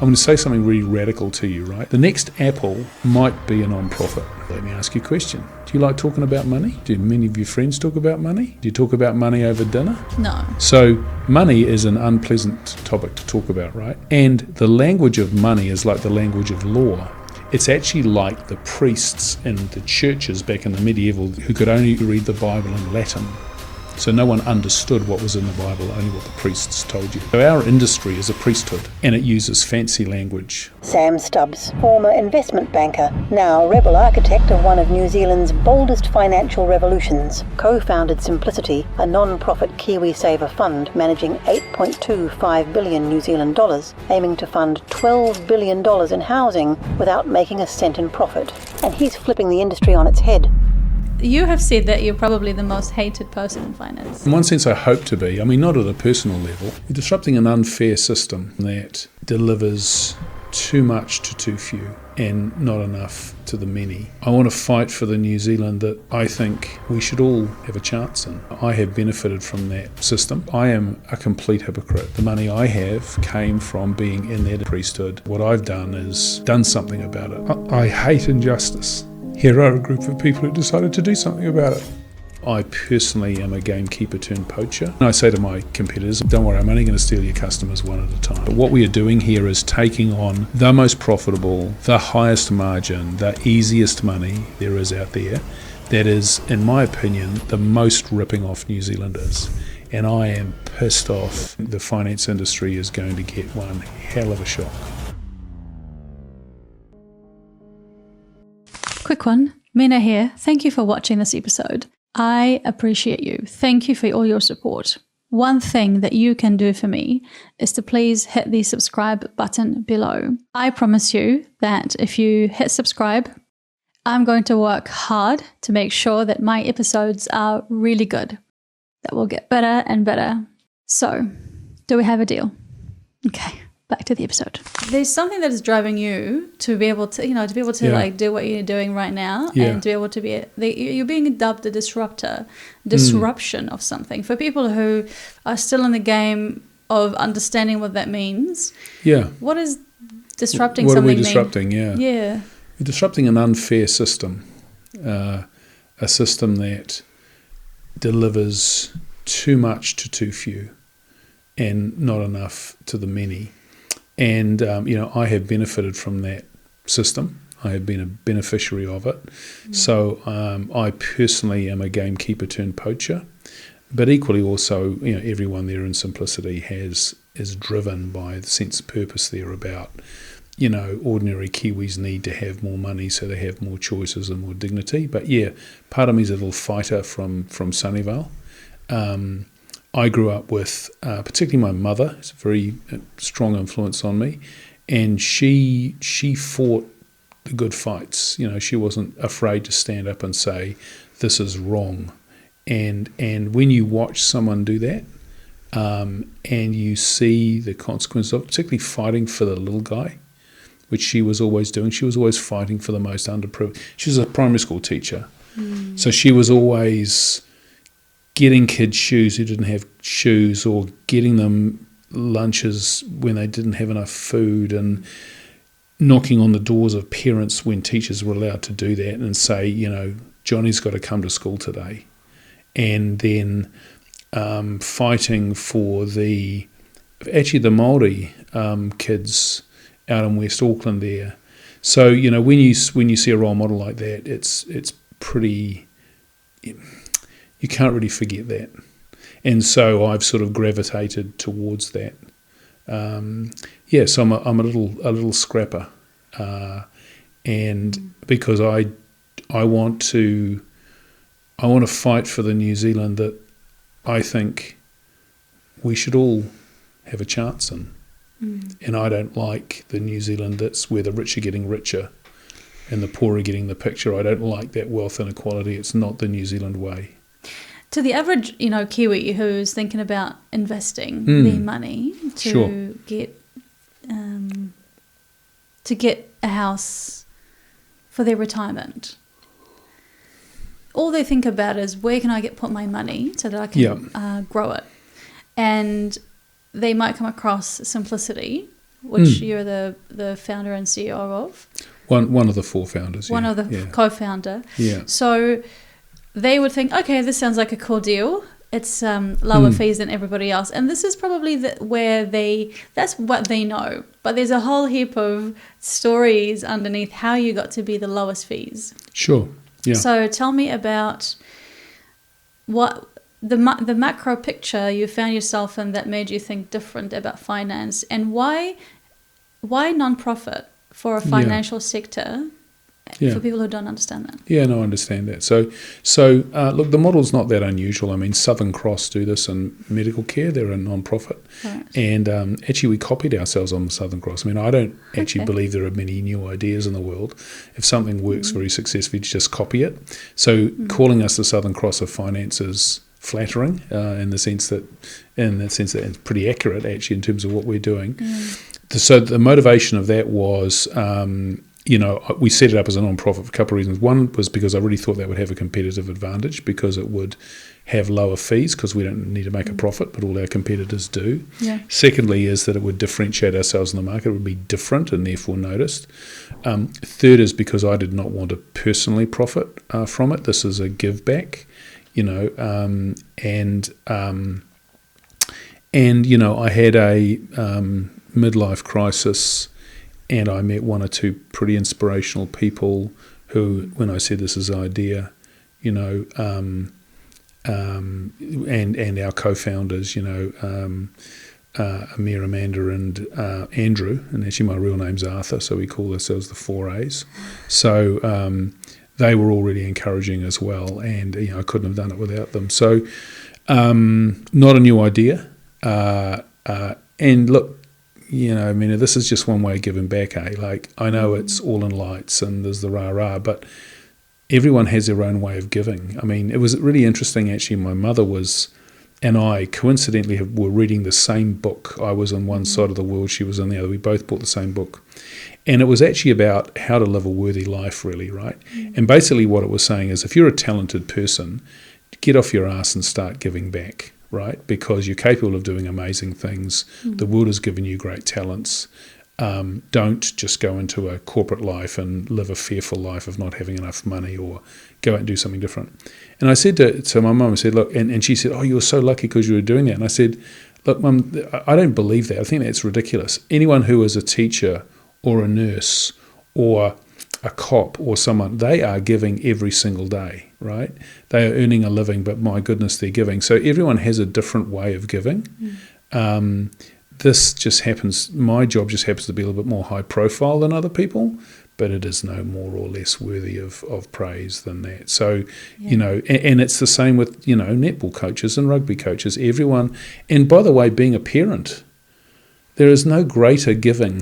going to say something really radical to you, right? The next Apple might be a non-profit. Let me ask you a question. Do you like talking about money? Do many of your friends talk about money? Do you talk about money over dinner? No. So money is an unpleasant topic to talk about, right? And the language of money is like the language of law. It's actually like the priests in the churches back in the medieval who could only read the Bible in Latin. So no one understood what was in the Bible, only what the priests told you. So our industry is a priesthood, and it uses fancy language. Sam Stubbs, former investment banker, now rebel architect of one of New Zealand's boldest financial revolutions, co-founded Simplicity, a non-profit KiwiSaver fund managing 8.25 billion New Zealand dollars, aiming to fund $12 billion in housing without making a cent in profit. And he's flipping the industry on its head. You have said that you're probably the most hated person in finance. In one sense, I hope to be. I mean, not at a personal level. You're disrupting an unfair system that delivers too much to too few and not enough to the many. I want to fight for the New Zealand that I think we should all have a chance in. I have benefited from that system. I am a complete hypocrite. The money I have came from being in that priesthood. What I've done is done something about it. I hate injustice. Here are a group of people who decided to do something about it. I personally am a gamekeeper turned poacher. And I say to my competitors, don't worry, I'm only going to steal your customers one at a time. But what we are doing here is taking on the most profitable, the highest margin, the easiest money there is out there. That is, in my opinion, the most ripping off New Zealanders. And I am pissed off. The finance industry is going to get one hell of a shock. Quick one, Mina here. Thank you for watching this episode. I appreciate you. Thank you for all your support. One thing that you can do for me is to please hit the subscribe button below. I promise you that if you hit subscribe, I'm going to work hard to make sure that my episodes are really good, that will get better and better. So, do we have a deal? Okay. Back to the episode. There's something that is driving you to be able to, like do what you're doing right now, and to be able to be, you're being dubbed a disruption of something. For people who are still in the game of understanding what that means, what is disrupting what something are we disrupting? mean? We're disrupting an unfair system, a system that delivers too much to too few and not enough to the many. And, I have benefited from that system. I have been a beneficiary of it. So I personally am a gamekeeper turned poacher. But equally also, everyone there in Simplicity is driven by the sense of purpose there about, ordinary Kiwis need to have more money so they have more choices and more dignity. But part of me is a little fighter from Sunnyvale. I grew up with, particularly my mother, who's a very strong influence on me, and she fought the good fights. She wasn't afraid to stand up and say, this is wrong. And when you watch someone do that, and you see the consequences of particularly fighting for the little guy, which she was always doing, she was always fighting for the most underprivileged. She was a primary school teacher, so she was always getting kids shoes who didn't have shoes, or getting them lunches when they didn't have enough food, and knocking on the doors of parents when teachers were allowed to do that and say, Johnny's got to come to school today. And then fighting for the Māori kids out in West Auckland there. So, when you see a role model like that, it's pretty... You can't really forget that. And so I've sort of gravitated towards that. So I'm a little scrapper. And because I want to fight for the New Zealand that I think we should all have a chance in. And I don't like the New Zealand that's where the rich are getting richer and the poor are getting the picture. I don't like that wealth inequality. It's not the New Zealand way. To the average, Kiwi who's thinking about investing their money to get a house for their retirement, all they think about is where can I put my money so that I can grow it. And they might come across Simplicity which you're the founder and CEO of. One of the four founders. One of the co-founder. Yeah. So they would think, okay, this sounds like a cool deal. It's lower fees than everybody else. And this is probably that's what they know. But there's a whole heap of stories underneath how you got to be the lowest fees. Sure. Yeah. So tell me about what the macro picture you found yourself in that made you think different about finance, and why non-profit for a financial sector for people who don't understand that. Yeah, no, I understand that. So look, the model's not that unusual. I mean, Southern Cross do this in medical care. They're a non-profit. Right. And actually we copied ourselves on Southern Cross. I mean, I don't actually believe there are many new ideas in the world. If something works very successfully, just copy it. So calling us the Southern Cross of finance is flattering in the sense that it's pretty accurate actually in terms of what we're doing. So the motivation of that was we set it up as a non-profit for a couple of reasons. One was because I really thought that would have a competitive advantage because it would have lower fees because we don't need to make a profit, but all our competitors do. Yeah. Secondly is that it would differentiate ourselves in the market. It would be different and therefore noticed. Third is because I did not want to personally profit from it. This is a give back, and I had a midlife crisis. And I met one or two pretty inspirational people who, when I said this is an idea, and our co-founders, Amir, Amanda, and Andrew, and actually my real name's Arthur, so we call ourselves the 4As. So they were all really encouraging as well, and I couldn't have done it without them. So not a new idea, and look. This is just one way of giving back, eh? Like, I know it's all in lights and there's the rah-rah, but everyone has their own way of giving. I mean, it was really interesting, actually. My mother and I coincidentally were reading the same book. I was on one side of the world, she was on the other. We both bought the same book. And it was actually about how to live a worthy life, really, right? And basically what it was saying is if you're a talented person, get off your ass and start giving back. Right, because you're capable of doing amazing things. The world has given you great talents. Don't just go into a corporate life and live a fearful life of not having enough money, or go out and do something different. And I said to my mum, I said, look, and she said, oh, you were so lucky because you were doing that. And I said, look, Mum, I don't believe that. I think that's ridiculous. Anyone who is a teacher or a nurse or a cop or someone, they are giving every single day, right? They are earning a living, but my goodness, they're giving. So everyone has a different way of giving. This just happens, my job just happens to be a little bit more high profile than other people, but it is no more or less worthy of praise than that. So, and it's the same with, netball coaches and rugby coaches, everyone. And by the way, being a parent, there is no greater giving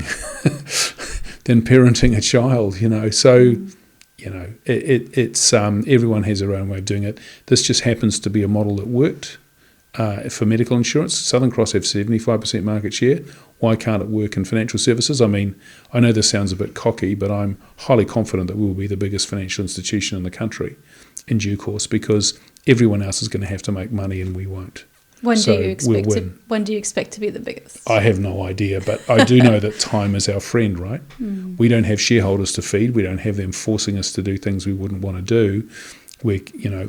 than parenting a child, So, it's everyone has their own way of doing it. This just happens to be a model that worked for medical insurance. Southern Cross have 75% market share. Why can't it work in financial services? I mean, I know this sounds a bit cocky, but I'm highly confident that we will be the biggest financial institution in the country in due course because everyone else is going to have to make money and we won't. When do you expect to be the biggest? I have no idea, but I do know that time is our friend, right? We don't have shareholders to feed. We don't have them forcing us to do things we wouldn't want to do. We're,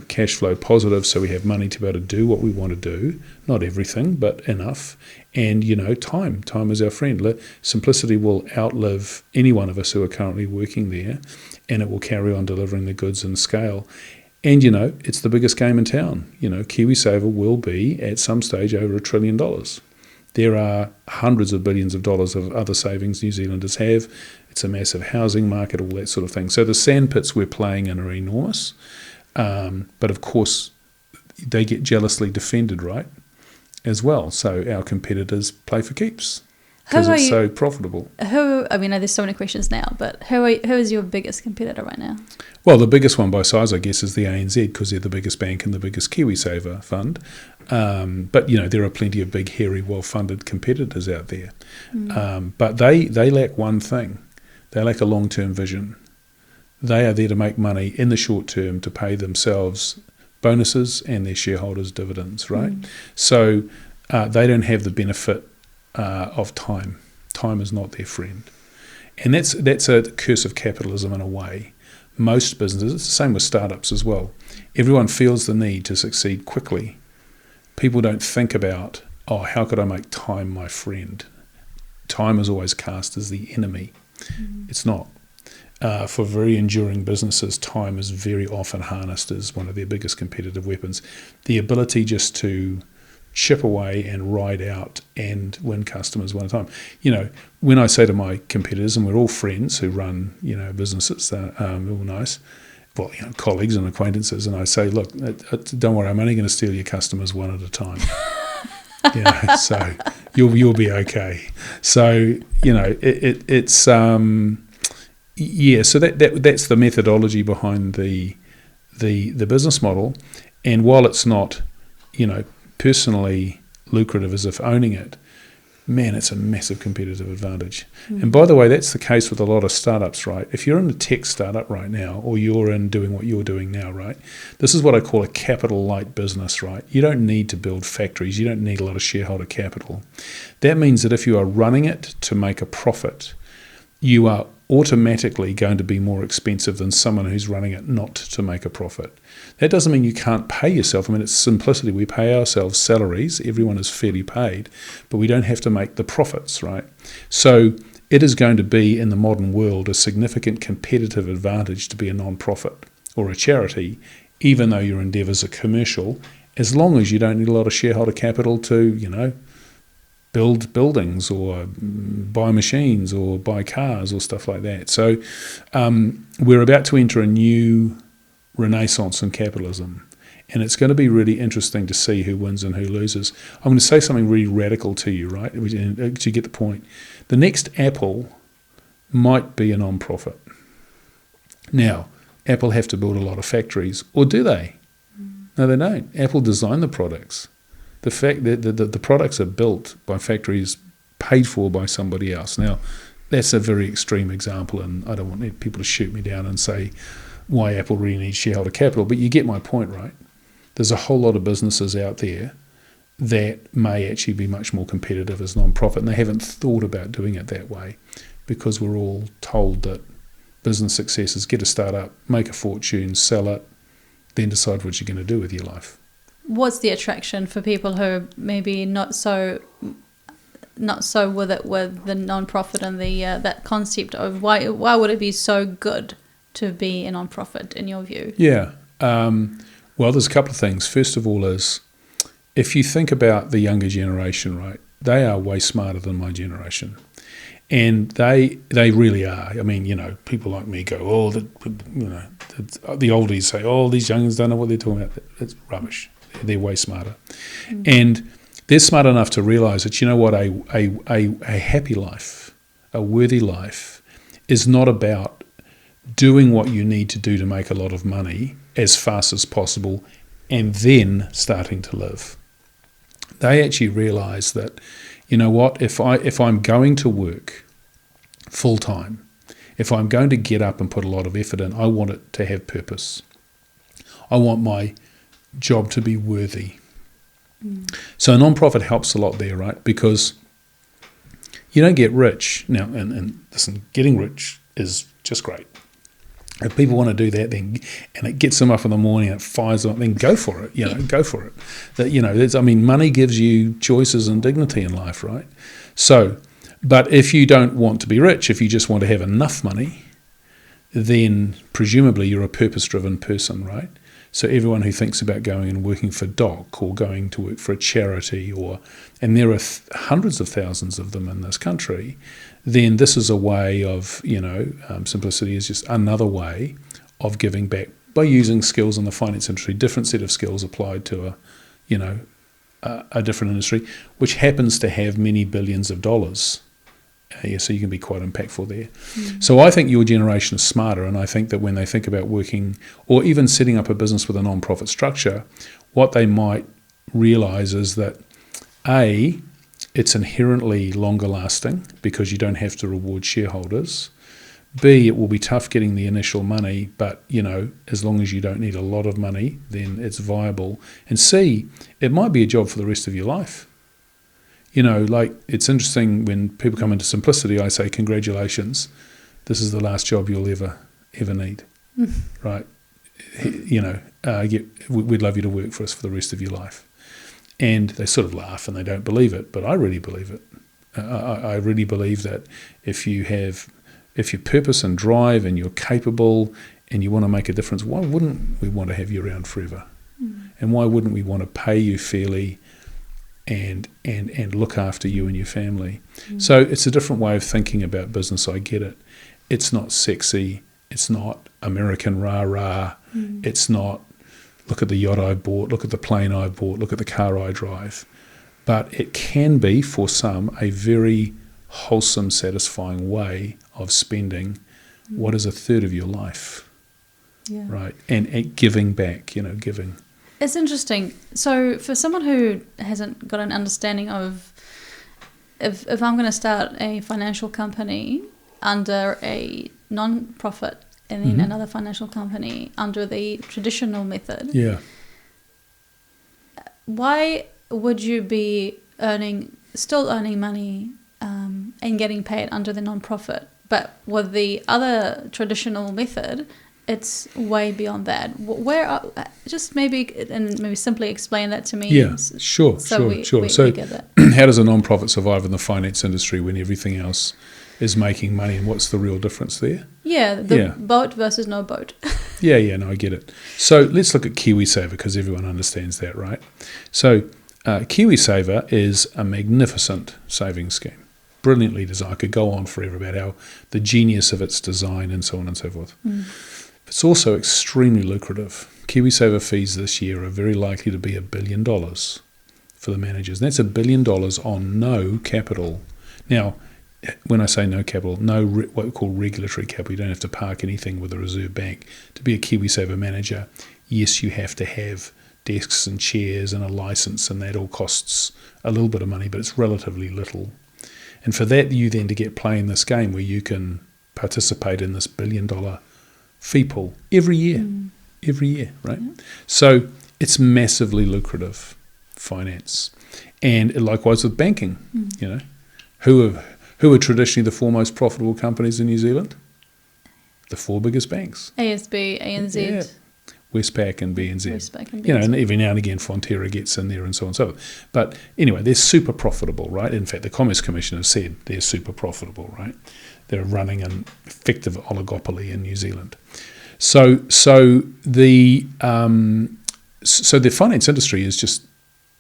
cash flow positive, so we have money to be able to do what we want to do. Not everything, but enough. And, time is our friend. Simplicity will outlive any one of us who are currently working there, and it will carry on delivering the goods and scale. And, it's the biggest game in town. KiwiSaver will be, at some stage, over $1 trillion. There are hundreds of billions of dollars of other savings New Zealanders have. It's a massive housing market, all that sort of thing. So the sandpits we're playing in are enormous. But, of course, they get jealously defended, right, as well. So our competitors play for keeps because it's so profitable. There's so many questions now, but who is your biggest competitor right now? Well, the biggest one by size, I guess, is the ANZ because they're the biggest bank and the biggest KiwiSaver fund. But, there are plenty of big, hairy, well-funded competitors out there. But they lack one thing. They lack a long-term vision. They are there to make money in the short term to pay themselves bonuses and their shareholders dividends, right? So they don't have the benefit of time. Time is not their friend. And that's a curse of capitalism in a way. Most businesses, it's the same with startups as well. Everyone feels the need to succeed quickly. People don't think about, how could I make time my friend? Time is always cast as the enemy. It's not. For very enduring businesses, time is very often harnessed as one of their biggest competitive weapons. The ability just to chip away and ride out and win customers one at a time. When I say to my competitors, and we're all friends who run, businesses, they're all nice, colleagues and acquaintances, and I say, look, don't worry, I'm only going to steal your customers one at a time. So you'll be okay. So it's so that's the methodology behind the business model. And while it's not personally lucrative as if owning it, man, it's a massive competitive advantage. And by the way, that's the case with a lot of startups, right? If you're in a tech startup right now, or you're in doing what you're doing now, right? This is what I call a capital light business, right? You don't need to build factories. You don't need a lot of shareholder capital. That means that if you are running it to make a profit, you are automatically going to be more expensive than someone who's running it not to make a profit. That doesn't mean you can't pay yourself. I mean, it's simplicity. We pay ourselves salaries. Everyone is fairly paid, but we don't have to make the profits, right? So it is going to be, in the modern world, a significant competitive advantage to be a non-profit or a charity, even though your endeavours are commercial, as long as you don't need a lot of shareholder capital to, build buildings or buy machines or buy cars or stuff like that. So we're about to enter a new renaissance in capitalism, and it's going to be really interesting to see who wins and who loses. I'm going to say something really radical to you, right, to get the point. The next Apple might be a non-profit. Now, Apple have to build a lot of factories, or do they? No, they don't. Apple design the products. The fact that the products are built by factories paid for by somebody else. Now, that's a very extreme example, and I don't want people to shoot me down and say why Apple really needs shareholder capital, but you get my point, right? There's a whole lot of businesses out there that may actually be much more competitive as non-profit, and they haven't thought about doing it that way, because we're all told that business success is get a startup, make a fortune, sell it, then decide what you're going to do with your life. What's the attraction for people who are maybe not so with it, with the non-profit and the that concept of why would it be so good to be a non-profit in your view? Yeah. Well, there's a couple of things. First of all is, if you think about the younger generation, right, they are way smarter than my generation. And they really are. I mean, people like me go, the oldies say, these youngins don't know what they're talking about. It's rubbish. They're way smarter. And they're smart enough to realise that, a happy life, a worthy life, is not about doing what you need to do to make a lot of money as fast as possible and then starting to live. They actually realise that, if I'm going to work full time, if I'm going to get up and put a lot of effort in, I want it to have purpose. I want my job to be worthy. So a non-profit helps a lot there, right? Because you don't get rich. Now, and listen, getting rich is just great. If people want to do that, then, and it gets them up in the morning and it fires them up, then go for it, go for it. That, money gives you choices and dignity in life, right? So, but if you don't want to be rich, if you just want to have enough money, then presumably you're a purpose-driven person, right? So everyone who thinks about going and working for DOC or going to work for a charity, and there are hundreds of thousands of them in this country, then this is a way of, simplicity is just another way of giving back by using skills in the finance industry, different set of skills applied to a different industry, which happens to have many billions of dollars. So you can be quite impactful there. So I think your generation is smarter, and I think that when they think about working or even setting up a business with a non-profit structure, what they might realise is that A, it's inherently longer lasting because you don't have to reward shareholders. B, it will be tough getting the initial money, but as long as you don't need a lot of money, then it's viable. And C, it might be a job for the rest of your life. Like it's interesting when people come into Simplicity, I say, congratulations, this is the last job you'll ever need, right? We'd love you to work for us for the rest of your life. And they sort of laugh and they don't believe it, but I really believe it. I really believe that if your purpose and drive and you're capable and you want to make a difference, why wouldn't we want to have you around forever? And why wouldn't we want to pay you fairly and look after you and your family? So it's a different way of thinking about business. I get it. It's not sexy. It's not American rah-rah. It's not, look at the yacht I bought, look at the plane I bought, look at the car I drive. But it can be, for some, a very wholesome, satisfying way of spending what is a third of your life, right? And giving back, giving. It's interesting. So for someone who hasn't got an understanding of, if I'm going to start a financial company under a non-profit and then another financial company under the traditional method, why would you be still earning money and getting paid under the non-profit, but with the other traditional method, it's way beyond that? Just maybe simply explain that to me. Yeah, sure. So we get that. How does a non-profit survive in the finance industry when everything else is making money, and what's the real difference there? Boat versus no boat. No, I get it. So let's look at KiwiSaver, because everyone understands that, right? So KiwiSaver is a magnificent savings scheme, brilliantly designed. I could go on forever about how the genius of its design and so on and so forth. It's also extremely lucrative. KiwiSaver fees this year are very likely to be $1 billion for the managers. And that's $1 billion on no capital. Now, when I say no capital, what we call regulatory capital. You don't have to park anything with the Reserve Bank. To be a KiwiSaver manager, yes, you have to have desks and chairs and a license, and that all costs a little bit of money, but it's relatively little. And for that, you then to get playing this game where you can participate in this $1 billion fee pool every year, right? So it's massively lucrative finance. And likewise with banking, who are traditionally the four most profitable companies in New Zealand? The four biggest banks. ASB, ANZ. Westpac and BNZ. Westpac and BNZ. And every now and again Fonterra gets in there and so on and so forth. But anyway, they're super profitable, right? In fact, the Commerce Commission has said they're super profitable, right? They're running an effective oligopoly in New Zealand. So the finance industry is just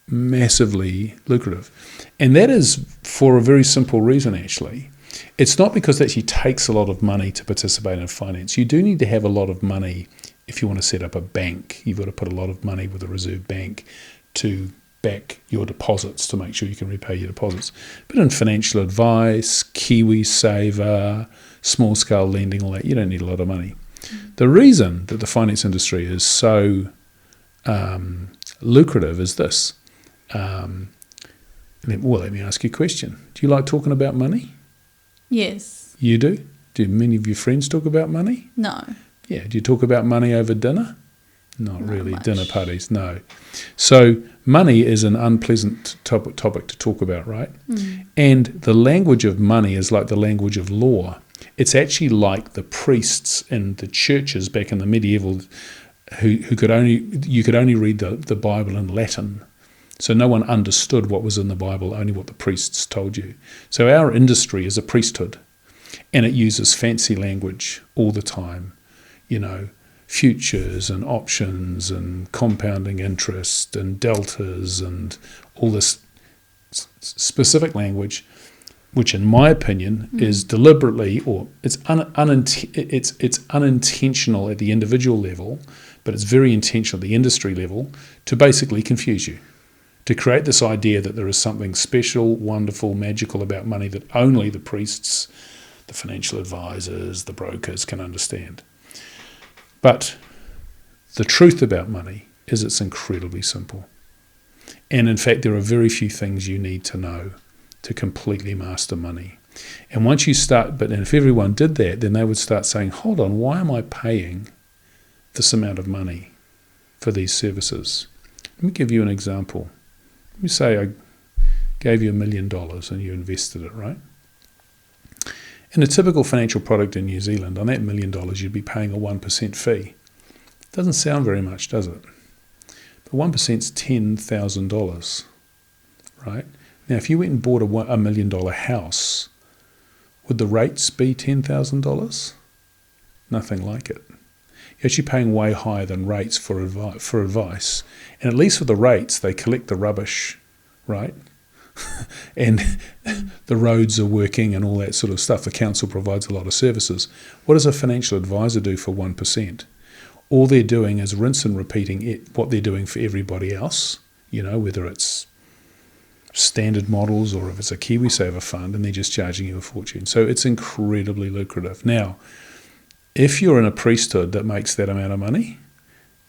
massively lucrative. And that is for a very simple reason, actually. It's not because it actually takes a lot of money to participate in finance. You do need to have a lot of money if you want to set up a bank. You've got to put a lot of money with the Reserve Bank to back your deposits to make sure you can repay your deposits. But in financial advice, KiwiSaver, small-scale lending, all that, you don't need a lot of money. The reason that the finance industry is so lucrative is this. Let me ask you a question. Do you like talking about money? Yes. You do? Do many of your friends talk about money? No. Yeah. Do you talk about money over dinner? Not really. Much. Dinner parties, no. So money is an unpleasant topic to talk about, right? And the language of money is like the language of law. It's actually like the priests in the churches back in the medieval you could only read the Bible in Latin. So no one understood what was in the Bible, only what the priests told you. So our industry is a priesthood, and it uses fancy language all the time, futures and options and compounding interest and deltas and all this specific language, which in my opinion is deliberately, or it's unintentional at the individual level, but it's very intentional at the industry level to basically confuse you, to create this idea that there is something special, wonderful, magical about money that only the priests, the financial advisors, the brokers can understand. But the truth about money is it's incredibly simple. And in fact, there are very few things you need to know to completely master money. And once you start, and if everyone did that, then they would start saying, hold on, why am I paying this amount of money for these services? Let me give you an example. Let me say gave you $1 million and you invested it, right? In a typical financial product in New Zealand, on that $1 million, you'd be paying a 1% fee. Doesn't sound very much, does it? But 1%'s $10,000, right? Now, if you went and bought a $1 million house, would the rates be $10,000? Nothing like it. You're actually paying way higher than rates for advice. And at least for the rates, they collect the rubbish, right? And the roads are working and all that sort of stuff. The council provides a lot of services. What does a financial advisor do for 1%? All they're doing is rinse and repeating what they're doing for everybody else, whether it's standard models or if it's a KiwiSaver fund, and they're just charging you a fortune. So it's incredibly lucrative. Now, if you're in a priesthood that makes that amount of money,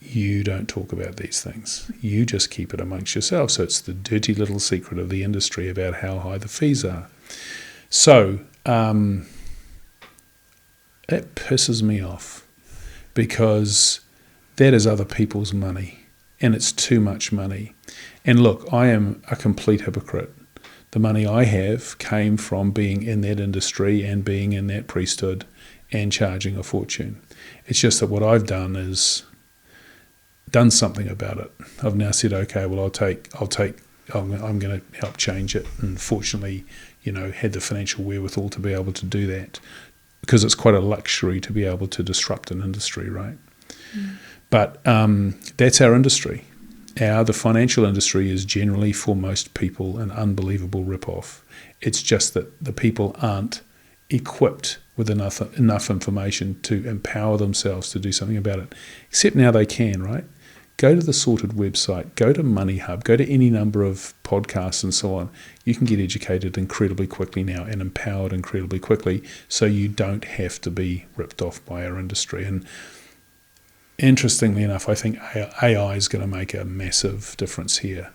you don't talk about these things. You just keep it amongst yourself. So it's the dirty little secret of the industry about how high the fees are. So that pisses me off, because that is other people's money, and it's too much money. And look, I am a complete hypocrite. The money I have came from being in that industry and being in that priesthood and charging a fortune. It's just that what I've done is done something about it. I've now said, okay, well, I'm going to help change it. And fortunately, had the financial wherewithal to be able to do that, because it's quite a luxury to be able to disrupt an industry, right? Mm. But that's our industry. The financial industry is generally, for most people, an unbelievable rip-off. It's just that the people aren't equipped with enough information to empower themselves to do something about it. Except now they can, right? Go to the Sorted website, go to Money Hub, go to any number of podcasts and so on. You can get educated incredibly quickly now and empowered incredibly quickly, so you don't have to be ripped off by our industry. And interestingly enough, I think AI is going to make a massive difference here,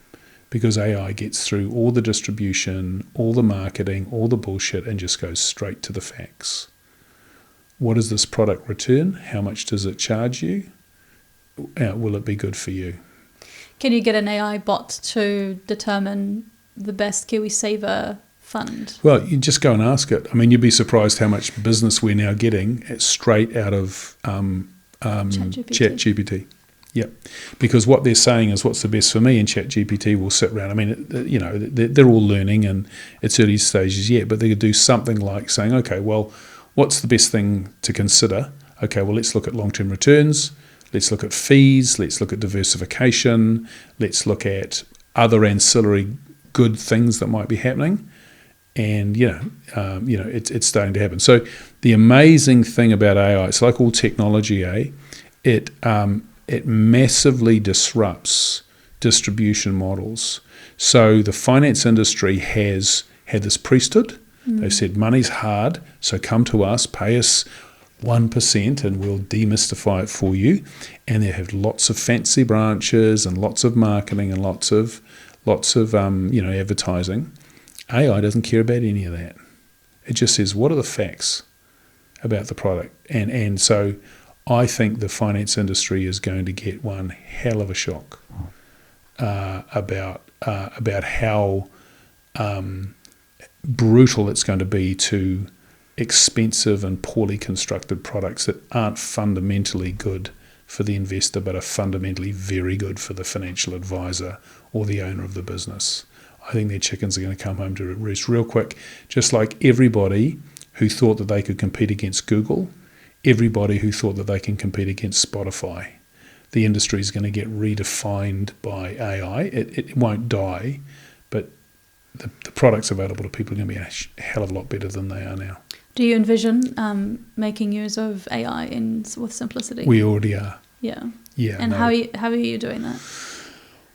because AI gets through all the distribution, all the marketing, all the bullshit, and just goes straight to the facts. What does this product return? How much does it charge you? Will it be good for you? Can you get an AI bot to determine the best KiwiSaver fund? Well, you just go and ask it. I mean, you'd be surprised how much business we're now getting straight out of ChatGPT. Yep. Because what they're saying is, what's the best for me? And ChatGPT will sit around. I mean, they're all learning, and it's early stages yet, but they could do something like saying, okay, well, what's the best thing to consider? Okay, well, let's look at long-term returns. Let's look at fees. Let's look at diversification. Let's look at other ancillary good things that might be happening. And, it's starting to happen. So the amazing thing about AI, it's like all technology, it massively disrupts distribution models. So the finance industry has had this priesthood. They've said, money's hard, so come to us, pay us 1% and we'll demystify it for you. And they have lots of fancy branches and lots of marketing and lots of advertising. AI doesn't care about any of that. It just says, what are the facts about the product? And so I think the finance industry is going to get one hell of a shock about how brutal it's going to be to expensive and poorly constructed products that aren't fundamentally good for the investor, but are fundamentally very good for the financial advisor or the owner of the business. I think their chickens are going to come home to roost real quick, just like everybody who thought that they could compete against Google, everybody who thought that they can compete against Spotify. The industry is going to get redefined by AI. It won't die, but the products available to people are going to be a hell of a lot better than they are now. Do you envision making use of AI with simplicity? We already are. Yeah. Yeah. And how are you doing that?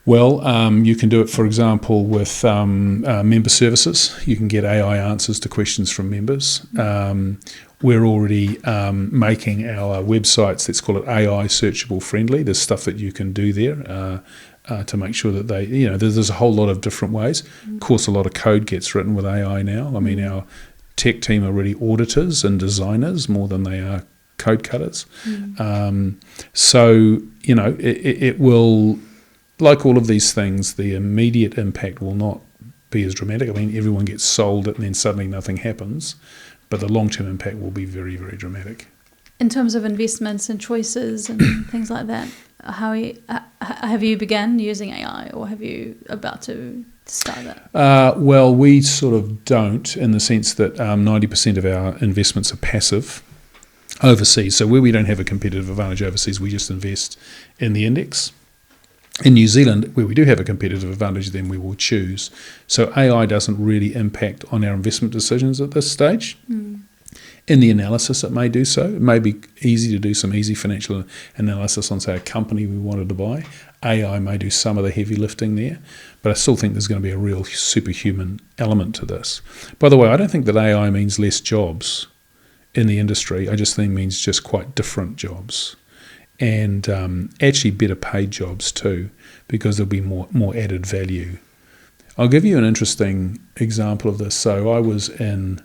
Well, you can do it, for example, with member services. You can get AI answers to questions from members. We're already making our websites, let's call it AI searchable friendly. There's stuff that you can do there to make sure that there's a whole lot of different ways. Of course, a lot of code gets written with AI now. I mean, our tech team are really auditors and designers more than they are code cutters. So, it will, like all of these things, the immediate impact will not be as dramatic. I mean, everyone gets sold it and then suddenly nothing happens, but the long-term impact will be very, very dramatic. In terms of investments and choices and things like that, have you begun using AI, or have you about to start that? Well, we sort of don't, in the sense that 90% of our investments are passive overseas. So where we don't have a competitive advantage overseas, we just invest in the index. In New Zealand, where we do have a competitive advantage, then we will choose. So AI doesn't really impact on our investment decisions at this stage. In the analysis, it may do so. It may be easy to do some easy financial analysis on, say, a company we wanted to buy. AI may do some of the heavy lifting there, but I still think there's going to be a real superhuman element to this. By the way, I don't think that AI means less jobs in the industry. I just think it means just quite different jobs, and actually better paid jobs too, because there'll be more added value. I'll give you an interesting example of this. So I was in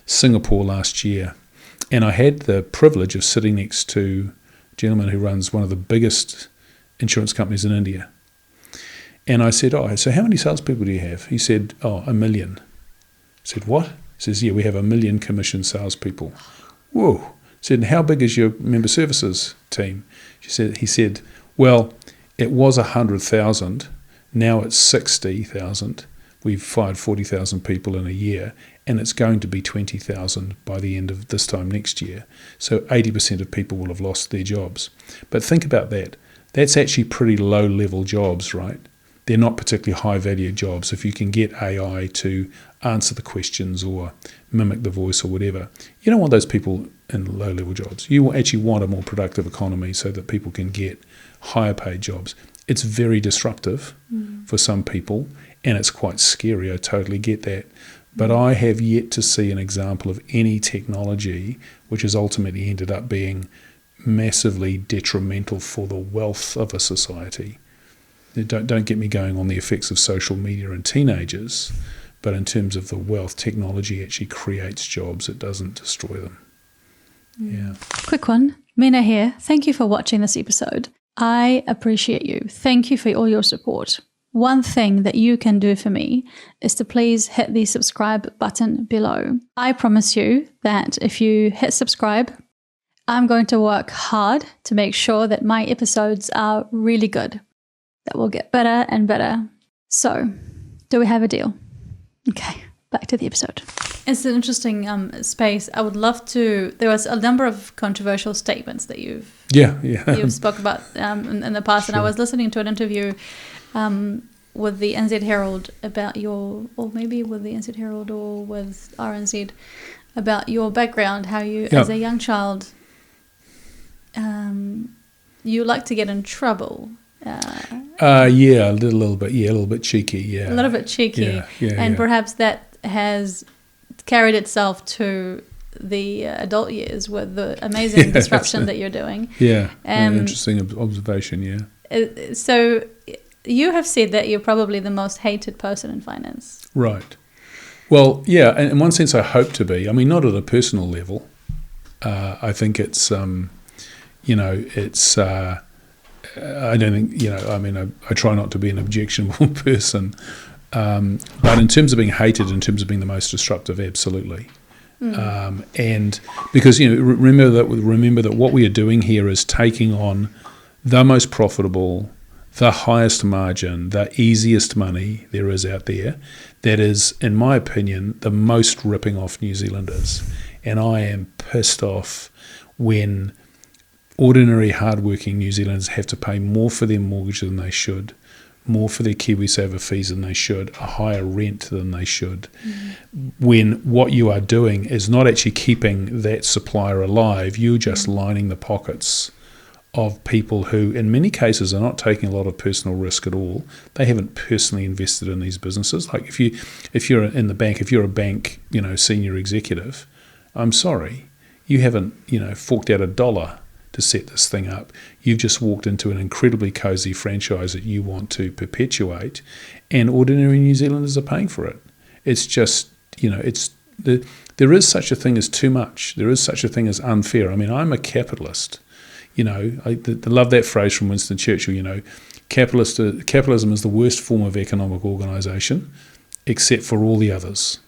Singapore last year, and I had the privilege of sitting next to a gentleman who runs one of the biggest insurance companies in India. And I said, so how many salespeople do you have? He said, 1 million. I said, what? He says, yeah, we have 1 million commissioned salespeople. Whoa. I said, and how big is your member services team? He said, well, it was 100,000. Now it's 60,000. We've fired 40,000 people in a year, and it's going to be 20,000 by the end of this time next year. So 80% of people will have lost their jobs. But think about that. That's actually pretty low-level jobs, right? They're not particularly high-value jobs. If you can get AI to answer the questions or mimic the voice or whatever, you don't want those people in low-level jobs. You actually want a more productive economy so that people can get higher-paid jobs. It's very disruptive for some people, and it's quite scary. I totally get that. But I have yet to see an example of any technology which has ultimately ended up being massively detrimental for the wealth of a society. Don't get me going on the effects of social media in teenagers, but in terms of the wealth, technology actually creates jobs. It doesn't destroy them. Yeah. Quick one. Mina here. Thank you for watching this episode. I appreciate you. Thank you for all your support. One thing that you can do for me is to please hit the subscribe button below. I promise you that if you hit subscribe, I'm going to work hard to make sure that my episodes are really good, that will get better and better. So, do we have a deal? Okay, back to the episode. It's an interesting space. I would love to. There was a number of controversial statements that you've spoke about in the past, and I was listening to an interview with the NZ Herald about or maybe with the NZ Herald or with RNZ about your background, how you, as a young child, you like to get in trouble. A little bit cheeky, a little bit cheeky, and perhaps that has carried itself to the adult years with the amazing disruption that you're doing. An interesting observation. So you have said that you're probably the most hated person in finance, right? Well, yeah, and in one sense I hope to be. I mean, not at a personal level. I think it's I don't think, I mean, I try not to be an objectionable person, but in terms of being hated, in terms of being the most disruptive, absolutely. And because, remember that what we are doing here is taking on the most profitable, the highest margin, the easiest money there is out there. That is, in my opinion, the most ripping off New Zealanders. And I am pissed off when ordinary, hardworking New Zealanders have to pay more for their mortgage than they should, more for their KiwiSaver fees than they should, a higher rent than they should, when what you are doing is not actually keeping that supplier alive. You're just lining the pockets of people who, in many cases, are not taking a lot of personal risk at all. They haven't personally invested in these businesses. Like if you're in the bank, if you're a bank, senior executive, I'm sorry, you haven't, forked out $1 to set this thing up. You've just walked into an incredibly cozy franchise that you want to perpetuate, and ordinary New Zealanders are paying for it. It's just, there is such a thing as too much. There is such a thing as unfair. I mean, I'm a capitalist. I love that phrase from Winston Churchill, capitalism is the worst form of economic organisation. except for all the others,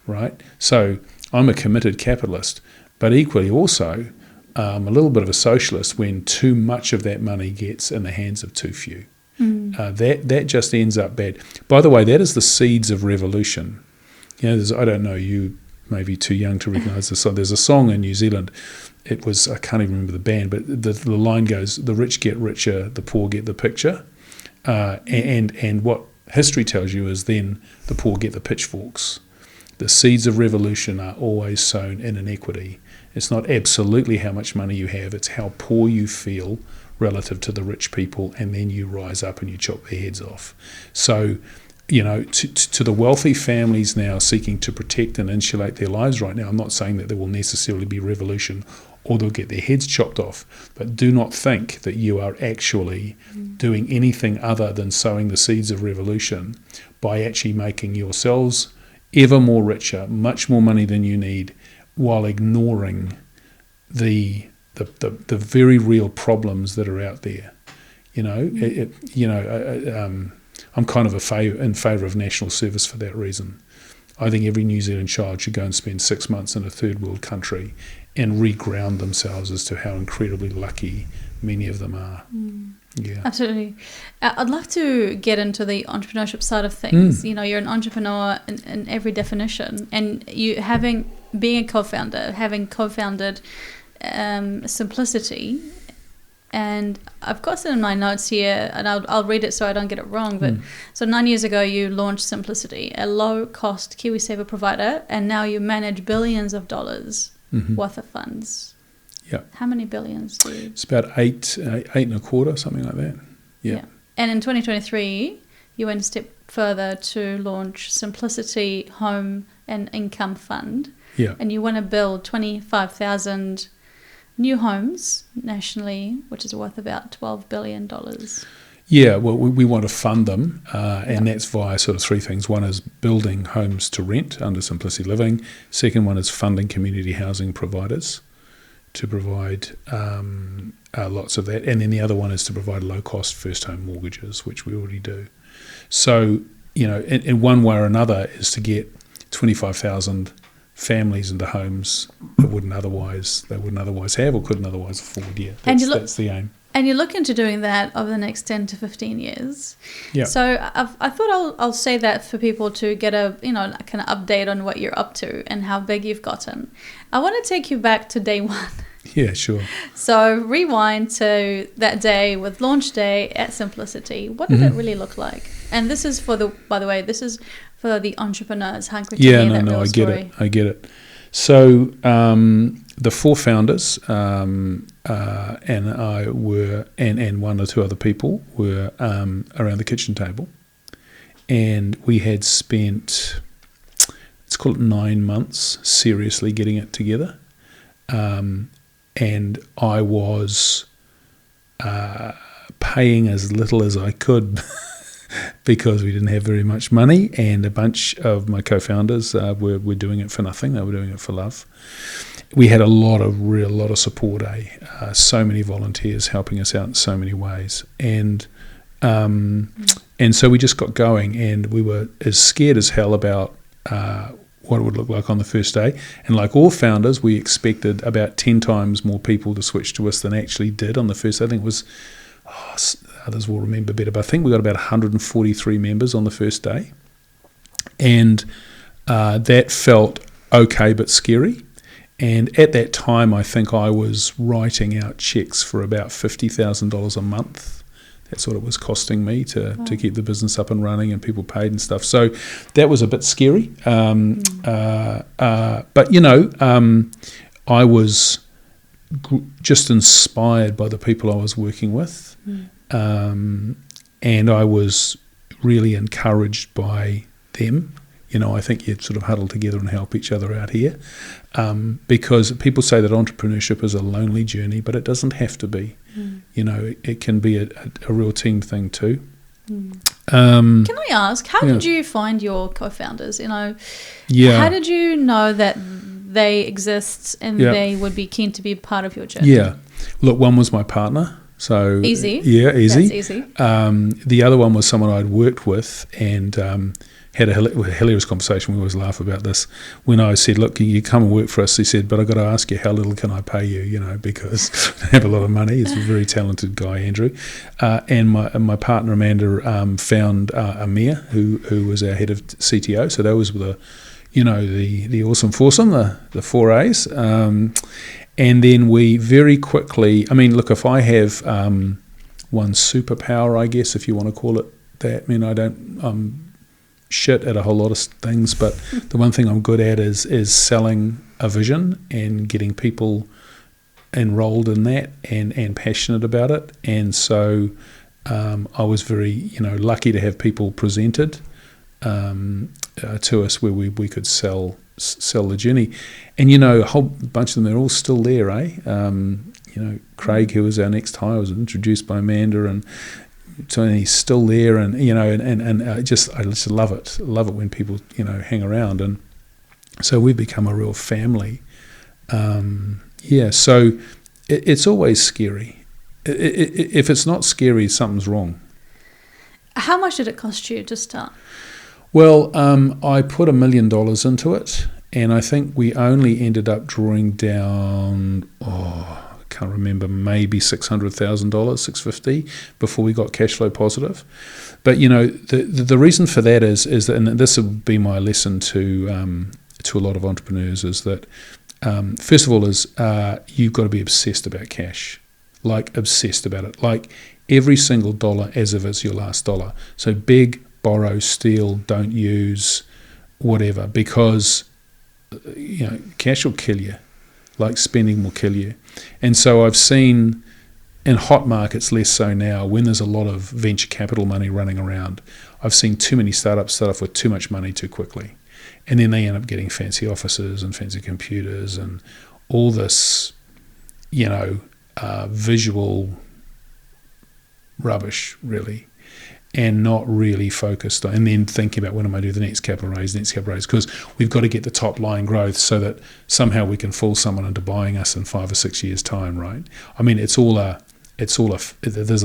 right? So I'm a committed capitalist, but equally also a little bit of a socialist when too much of that money gets in the hands of too few. That just ends up bad. By the way, that is the seeds of revolution. I don't know, you may be too young to recognise this song. There's a song in New Zealand. It was, I can't even remember the band, but the line goes, "The rich get richer, the poor get the picture." And what history tells you is then the poor get the pitchforks. The seeds of revolution are always sown in inequity. It's not absolutely how much money you have, it's how poor you feel relative to the rich people, and then you rise up and you chop their heads off. So, to the wealthy families now seeking to protect and insulate their lives right now, I'm not saying that there will necessarily be revolution or they'll get their heads chopped off, but do not think that you are actually doing anything other than sowing the seeds of revolution by actually making yourselves ever more richer, much more money than you need, while ignoring the very real problems that are out there. I'm kind of in favour of national service for that reason. I think every New Zealand child should go and spend 6 months in a third world country and reground themselves as to how incredibly lucky many of them are. Yeah, absolutely. I'd love to get into the entrepreneurship side of things. You're an entrepreneur in every definition, and being a co-founder, having co-founded Simplicity, and I've got it in my notes here, and I'll read it so I don't get it wrong. But so 9 years ago, you launched Simplicity, a low-cost KiwiSaver provider, and now you manage billions of dollars worth of funds. Yeah. How many billions do you? It's about eight and a quarter, something like that. Yeah. And in 2023, you went a step further to launch Simplicity Home and Income Fund. Yeah. And you want to build 25,000 new homes nationally, which is worth about $12 billion. Yeah, well, we want to fund them, and that's via sort of three things. One is building homes to rent under Simplicity Living. Second one is funding community housing providers to provide lots of that. And then the other one is to provide low-cost first-home mortgages, which we already do. So, in one way or another is to get 25,000 families into homes that they wouldn't otherwise have or couldn't otherwise afford. Yeah, that's the aim. And you're looking to doing that over the next 10 to 15 years. Yeah. So I thought I'll say that for people to get a kind of update on what you're up to and how big you've gotten. I want to take you back to day one. Yeah, sure. So rewind to that day with launch day at Simplicity. What did it really look like? And this is for the entrepreneurs hungry to hear that real story. I get it. So the four founders and I were, and one or two other people were around the kitchen table, and we had spent, let's call it 9 months, seriously getting it together. And I was paying as little as I could because we didn't have very much money, and a bunch of my co-founders were doing it for nothing. They were doing it for love. We had a lot of support, so many volunteers helping us out in so many ways, and so we just got going, and we were as scared as hell about what it would look like on the first day. And like all founders, we expected about 10 times more people to switch to us than actually did on the first day. I think it was, others will remember better, but I think we got about 143 members on the first day. And that felt okay but scary. And at that time, I think I was writing out checks for about $50,000 a month. That's what it was costing me to keep the business up and running and people paid and stuff. So that was a bit scary. But, I was just inspired by the people I was working with. And I was really encouraged by them. I think you'd sort of huddle together and help each other out here. Because people say that entrepreneurship is a lonely journey, but it doesn't have to be. It can be a real team thing too. Can I ask, how did you find your co-founders? How did you know that they exist and they would be keen to be part of your journey? Yeah. Look, one was my partner. So easy. Yeah, easy. That's easy. The other one was someone I'd worked with, and had a hilarious conversation. We always laugh about this. When I said, look, you come and work for us, he said, but I've got to ask you, how little can I pay you, because I have a lot of money. He's a very talented guy, Andrew. And my partner, Amanda, found Amir, who was our head of CTO. So those were the awesome foursome, the 4 A's. And then we very quickly, if I have one superpower, I guess, if you want to call it that, I'm shit at a whole lot of things, but the one thing I'm good at is selling a vision and getting people enrolled in that and passionate about it. And so I was very lucky to have people presented to us where we could sell the journey. And a whole bunch of them, they're all still there, Craig, who was our next hire, was introduced by Amanda, and so he's still there, and I just love it when people hang around, and so we've become a real family. So it's always scary. If it's not scary, something's wrong. How much did it cost you to start? Well, I put $1 million into it, and I think we only ended up drawing down, I can't remember, maybe $600,000, $650,000 before we got cash flow positive. But the reason for that is that, and this would be my lesson to a lot of entrepreneurs, is that first of all is you've got to be obsessed about cash, like obsessed about it, like every single dollar as if it's your last dollar. So beg, borrow, steal, don't use, whatever, because cash will kill you, like spending will kill you. And so I've seen in hot markets, less so now, when there's a lot of venture capital money running around, I've seen too many startups start off with too much money too quickly. And then they end up getting fancy offices and fancy computers and all this, visual rubbish, really, and not really focused on, and then thinking about when am I do the next capital raise, because we've got to get the top line growth so that somehow we can fool someone into buying us in 5 or 6 years' time, right? There's a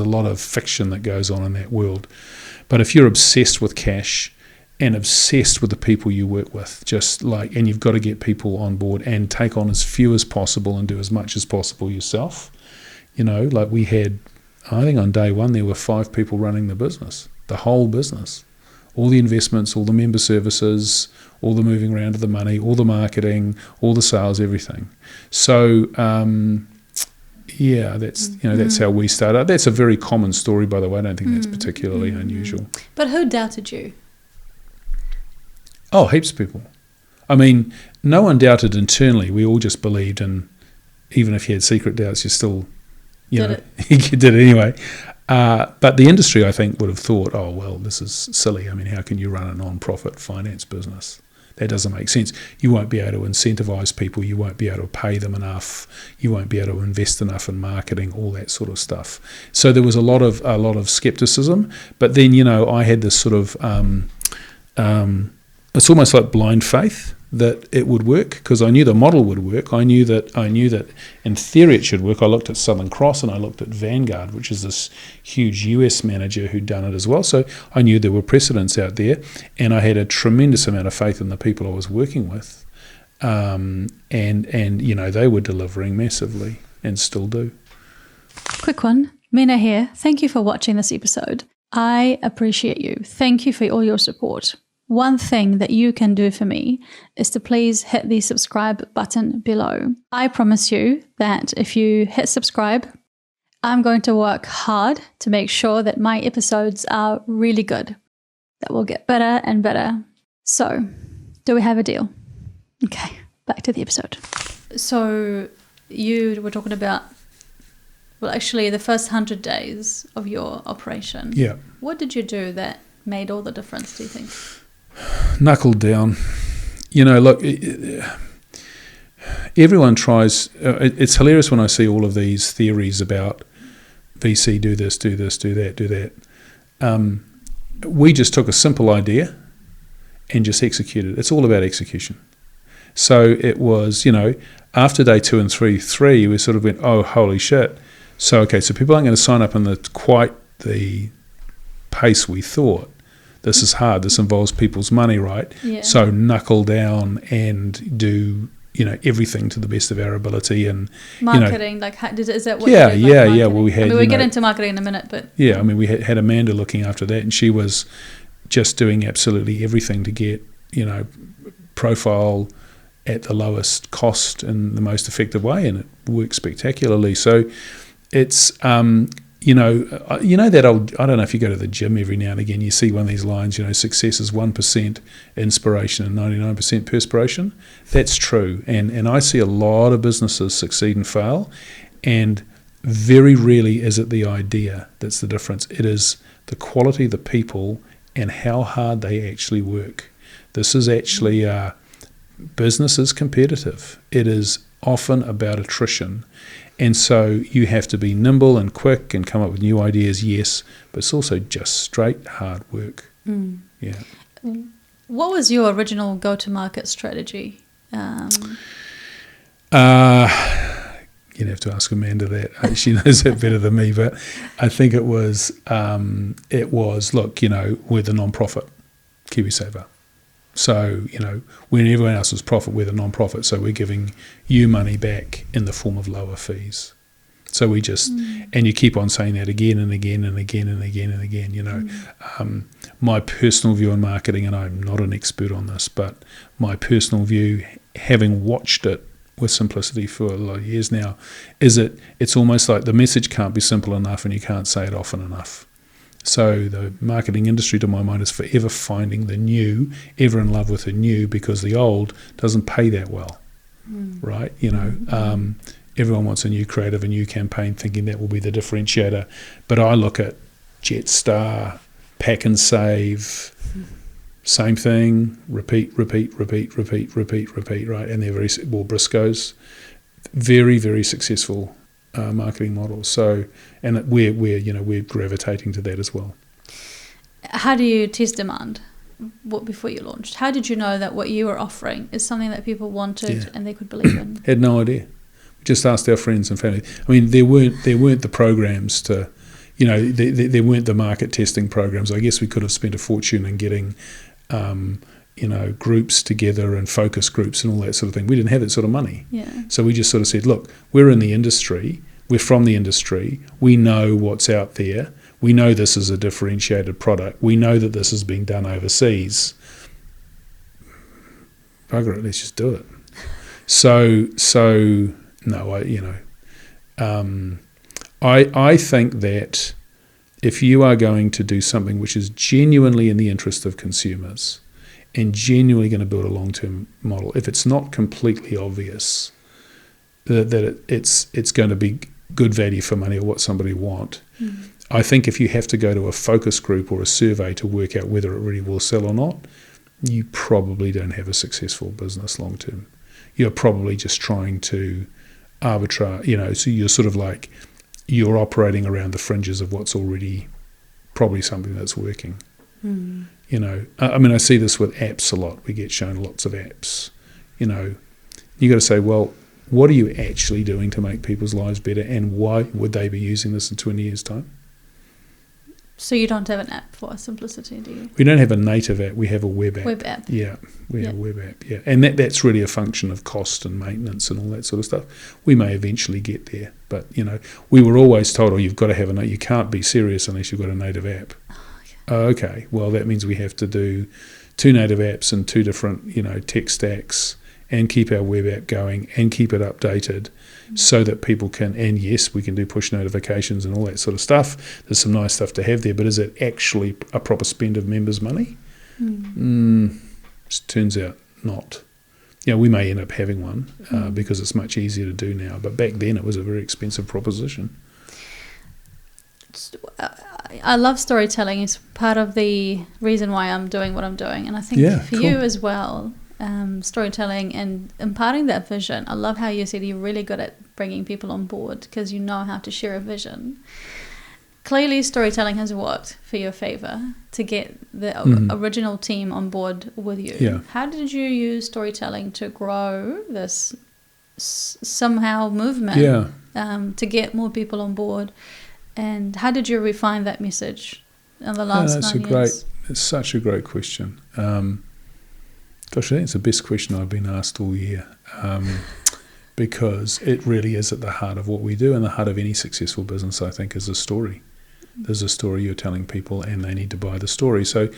lot of fiction that goes on in that world. But if you're obsessed with cash and obsessed with the people you work with, and you've got to get people on board and take on as few as possible and do as much as possible yourself, like we had, I think on day one there were 5 people running the business, the whole business, all the investments, all the member services, all the moving around of the money, all the marketing, all the sales, everything. So that's how we started. That's a very common story, by the way. I don't think that's particularly unusual. But who doubted you? Oh, heaps of people. No one doubted internally. We all just believed, and even if you had secret doubts, you still you did it anyway. But the industry, I think, would have thought, oh, well, this is silly. How can you run a non-profit finance business? That doesn't make sense. You won't be able to incentivize people. You won't be able to pay them enough. You won't be able to invest enough in marketing, all that sort of stuff. So there was a lot of skepticism. But then, I had this sort of, it's almost like blind faith that it would work, because I knew the model would work. I knew that in theory it should work. I looked at Southern Cross and I looked at Vanguard, which is this huge US manager who'd done it as well. So I knew there were precedents out there, and I had a tremendous amount of faith in the people I was working with. And they were delivering massively and still do. Quick one. Mina here. Thank you for watching this episode. I appreciate you. Thank you for all your support. One thing that you can do for me is to please hit the subscribe button below. I promise you that if you hit subscribe, I'm going to work hard to make sure that my episodes are really good, that will get better and better. So, do we have a deal? Okay, back to the episode. So, you were talking about, well, actually the first 100 days of your operation. Yeah. What did you do that made all the difference, do you think? Knuckled down. Look, everyone tries. It's hilarious when I see all of these theories about VC, do this, do that. We just took a simple idea and just executed. It's all about execution. So it was, after day 2 and 3, we sort of went, oh, holy shit. So, okay, so people aren't going to sign up in quite the pace we thought. this is hard. This involves people's money, right? Yeah. So knuckle down and do, everything to the best of our ability. And marketing, is that what yeah, you do? yeah. Well, we had. we'll get into marketing in a minute, but yeah, I mean, we had Amanda looking after that, and she was just doing absolutely everything to get, profile at the lowest cost in the most effective way, and it worked spectacularly. So it's that old, I don't know if you go to the gym every now and again, you see one of these lines, success is 1% inspiration and 99% perspiration. That's true. And I see a lot of businesses succeed and fail, and very rarely is it the idea that's the difference. It is the quality of the people and how hard they actually work. This is actually, business is competitive. It is often about attrition. And so you have to be nimble and quick and come up with new ideas, yes, but it's also just straight hard work. Yeah. What was your original go-to-market strategy? You'd have to ask Amanda that. She knows that better than me, but I think it was, look, we're the non-profit, KiwiSaver. So, when everyone else was profit, we're the non-profit, so we're giving you money back in the form of lower fees. So we just, and you keep on saying that again and again and again and again and again, my personal view on marketing, and I'm not an expert on this, but my personal view, having watched it with simplicity for a lot of years now, is it's almost like the message can't be simple enough and you can't say it often enough. So the marketing industry, to my mind, is forever finding the new, ever in love with the new, because the old doesn't pay that well, right? Everyone wants a new creative, a new campaign, thinking that will be the differentiator. But I look at Jetstar, Pack and Save, same thing, repeat, right? And they're Briscoes, very, very successful marketing models. So, and we're gravitating to that as well. How do you test demand before you launched? How did you know that what you were offering is something that people wanted and they could believe in? Had no idea. We just asked our friends and family. I mean, there weren't the programs to, there weren't the market testing programs. I guess we could have spent a fortune in getting groups together and focus groups and all that sort of thing. We didn't have that sort of money. Yeah. So we just sort of said, look, we're in the industry, we're from the industry, we know what's out there, we know this is a differentiated product, we know that this is being done overseas. Bugger it, let's just do it. So no, I think that if you are going to do something which is genuinely in the interest of consumers and genuinely going to build a long-term model, if it's not completely obvious that it's going to be good value for money or what somebody want, I think if you have to go to a focus group or a survey to work out whether it really will sell or not, you probably don't have a successful business long-term. You're probably just trying to arbitrage, so you're sort of like, you're operating around the fringes of what's already probably something that's working. I mean, I see this with apps a lot. We get shown lots of apps. You got to say, well, what are you actually doing to make people's lives better, and why would they be using this in 20 years' time? So you don't have an app for simplicity, do you? We don't have a native app. We have a web app. Web app. Yeah, we have a web app, yeah. And that's really a function of cost and maintenance and all that sort of stuff. We may eventually get there, but, we were always told, you've got to have you can't be serious unless you've got a native app. Okay, well, that means we have to do 2 native apps and 2 different, tech stacks, and keep our web app going and keep it updated so that people can, and yes, we can do push notifications and all that sort of stuff. There's some nice stuff to have there, but is it actually a proper spend of members' money? Turns out not. We may end up having one because it's much easier to do now, but back then it was a very expensive proposition. I love storytelling. It's part of the reason why I'm doing what I'm doing, and I think for you as well, storytelling and imparting that vision. I love how you said you're really good at bringing people on board because you know how to share a vision. Clearly, storytelling has worked for your favor to get the original team on board with you. Yeah. How did you use storytelling to grow this somehow movement to get more people on board? And how did you refine that message in the last 9 years? It's such a great question. Gosh, I think it's the best question I've been asked all year, because it really is at the heart of what we do, and the heart of any successful business, I think, is a story. There's a story you're telling people, and they need to buy the story. So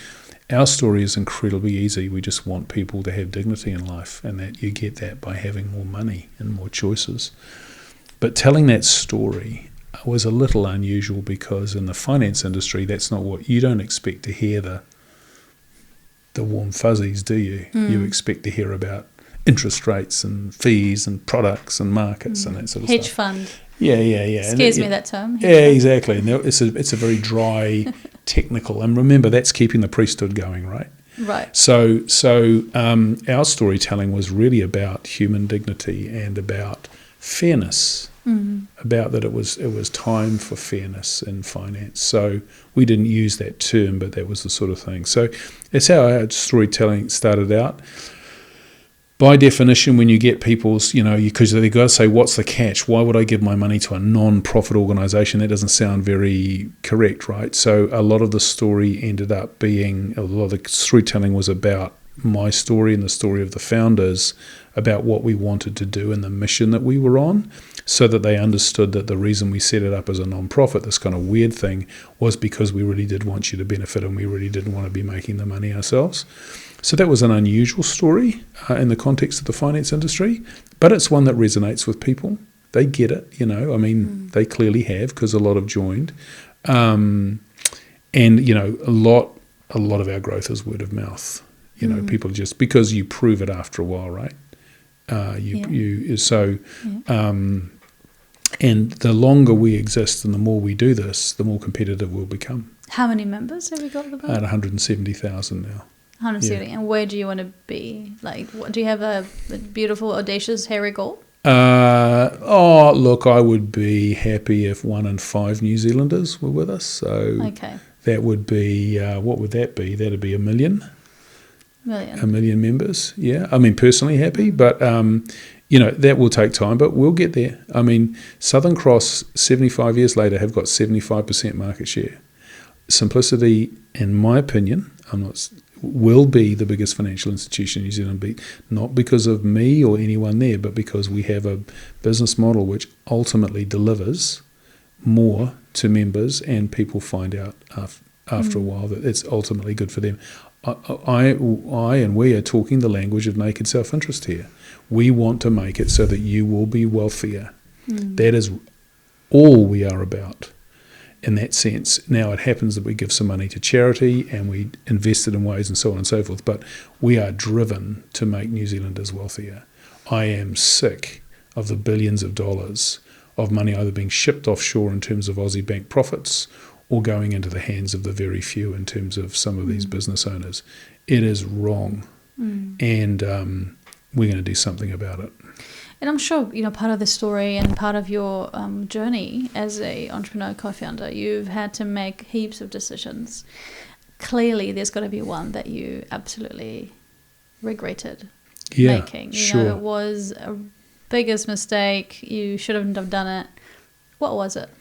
our story is incredibly easy. We just want people to have dignity in life, and that you get that by having more money and more choices. But telling that story was a little unusual, because in the finance industry, that's not what you don't expect to hear the warm fuzzies, do you? You expect to hear about interest rates and fees and products and markets and that sort of Hedge stuff. fund. Yeah. Scares me, that term. Yeah, exactly. And it's a very dry, technical, and remember, that's keeping the priesthood going, right? Right. So our storytelling was really about human dignity and about fairness. About that it was time for fairness in finance. So we didn't use that term, but that was the sort of thing. So that's how our storytelling started out. By definition, when you get people's, because they've got to say, what's the catch? Why would I give my money to a non-profit organisation? That doesn't sound very correct, right? So a lot of the story ended up being, a lot of the storytelling was about my story and the story of the founders, about what we wanted to do and the mission that we were on, so that they understood that the reason we set it up as a non-profit, this kind of weird thing, was because we really did want you to benefit, and we really didn't want to be making the money ourselves. So that was an unusual story in the context of the finance industry, but it's one that resonates with people. They get it, they clearly have, because a lot have joined. And, a lot of our growth is word of mouth. People just, because you prove it after a while, right? And the longer we exist and the more we do this, the more competitive we'll become. How many members have we got at the moment? At 170,000 now. 170. Yeah. And where do you want to be? Do you have a beautiful, audacious, hairy goal? Look, I would be happy if 1 in 5 New Zealanders were with us. So that would be, what would that be? That would be 1 million. 1 million members, yeah. Personally happy, but, that will take time, but we'll get there. Southern Cross, 75 years later, have got 75% market share. Simplicity, in my opinion, will be the biggest financial institution in New Zealand, not because of me or anyone there, but because we have a business model which ultimately delivers more to members, and people find out after a while that it's ultimately good for them. I and we are talking the language of naked self-interest here. We want to make it so that you will be wealthier. That is all we are about in that sense. Now, it happens that we give some money to charity and we invest it in ways and so on and so forth, but we are driven to make New Zealanders wealthier. I am sick of the billions of dollars of money either being shipped offshore in terms of Aussie bank profits, or going into the hands of the very few in terms of some of these business owners. It is wrong, and we're going to do something about it. And I'm sure, part of the story and part of your journey as a entrepreneur co-founder, you've had to make heaps of decisions. Clearly, there's got to be one that you absolutely regretted making. It was a biggest mistake. You shouldn't have done it. What was it?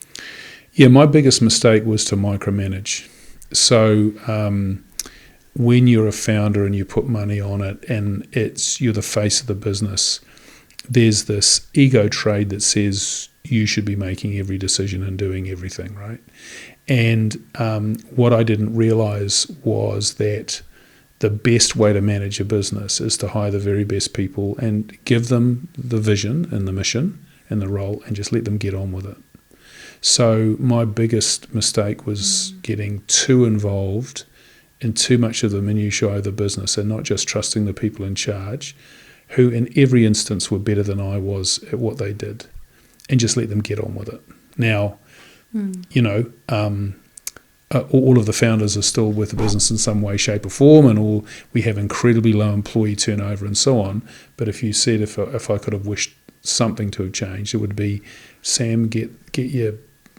Yeah, my biggest mistake was to micromanage. So when you're a founder and you put money on it and you're the face of the business, there's this ego trade that says you should be making every decision and doing everything, right? And what I didn't realize was that the best way to manage a business is to hire the very best people and give them the vision and the mission and the role, and just let them get on with it. So my biggest mistake was getting too involved in too much of the minutiae of the business, and not just trusting the people in charge, who in every instance were better than I was at what they did, and just let them get on with it. Now, all of the founders are still with the business in some way, shape or form, and we have incredibly low employee turnover and so on. But if you said if I could have wished something to have changed, it would be, Sam, get your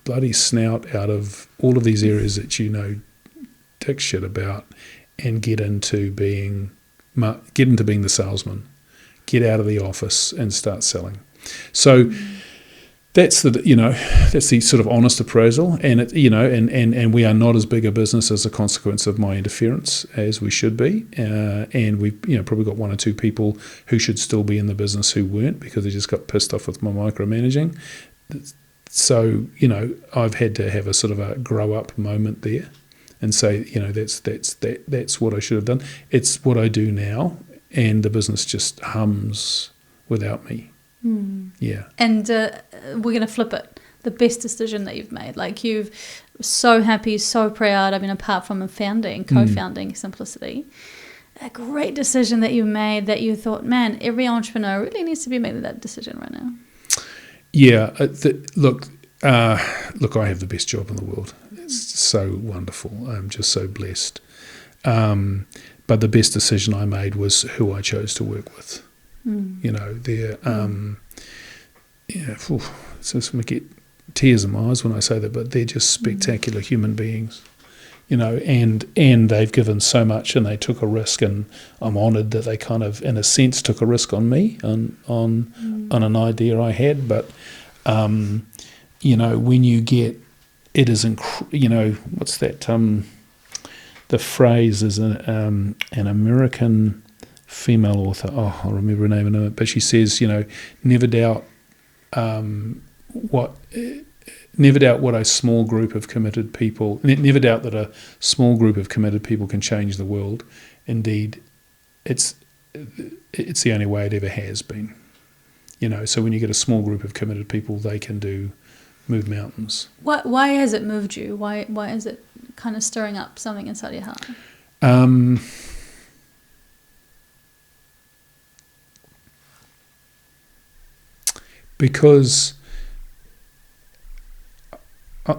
bloody snout out of all of these areas that dick shit about, and get into being the salesman. Get out of the office and start selling. So that's the sort of honest appraisal, and and we are not as big a business as a consequence of my interference as we should be, and we've probably got one or two people who should still be in the business who weren't because they just got pissed off with my micromanaging. So I've had to have a sort of a grow up moment there, and say that's what I should have done. It's what I do now, and the business just hums without me. Yeah. And we're going to flip it. The best decision that you've made. Like, you've so happy, so proud. I mean, apart from co-founding Simplicity, a great decision that you made that you thought, man, every entrepreneur really needs to be making that decision right now. Yeah. Look, I have the best job in the world. It's so wonderful. I'm just so blessed. But the best decision I made was who I chose to work with. It's just I get tears in my eyes when I say that, but they're just spectacular human beings, and they've given so much, and they took a risk, and I'm honoured that they kind of, in a sense, took a risk on me, on an idea I had. But when you get, it is what's that? The phrase is an American female author, I'll remember her name in a minute, but she says, never doubt what a small group of committed people, never doubt that a small group of committed people can change the world. Indeed, it's the only way it ever has been. So when you get a small group of committed people, they can move mountains. Why has it moved you? Why is it kind of stirring up something inside your heart? Because